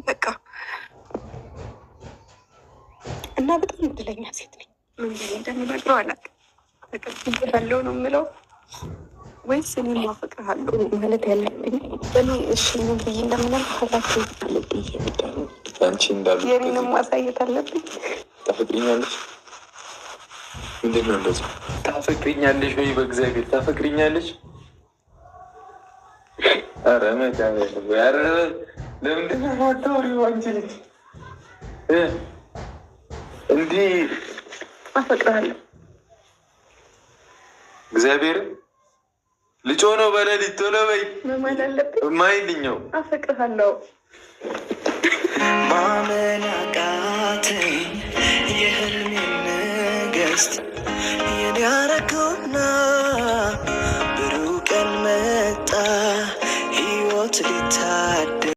በቃ እና በጣም እድለኛ ሴት ነኝ። ምን ብዬ እንደምነግረው አላውቅም። ተቀብያለሁ ነው የምለው ወይስ እኔ አፈቅርሃለሁ ማለት ያለብኝ? እኔ እሺ ምን ብዬ እንደምነግረው አላውቅም። አንቺ እንዳሉ የኔንም ማሳየት አለብኝ። ታፈቅሪኛለሽ? ምንድን ነው እንደዚህ? ታፈቅሪኛለሽ ወይ? በእግዚአብሔር ታፈቅሪኛለሽ? ኧረ መድኃኒዓለም ኧረ ለምንድን ነው የማታወሪው? አንቺ ልጅ እንዲህ አፈቅርሃለሁ። እግዚአብሔር ልጮ ነው በሌሊት ቶሎ በይ መማል አለብኝ። ማይልኛው አፈቅርሃለሁ ማመን አቃተኝ የህልሜን ንግስት የኔ ያረገውና ብሩህ ቀን መጣ ህይወት ሊታደግ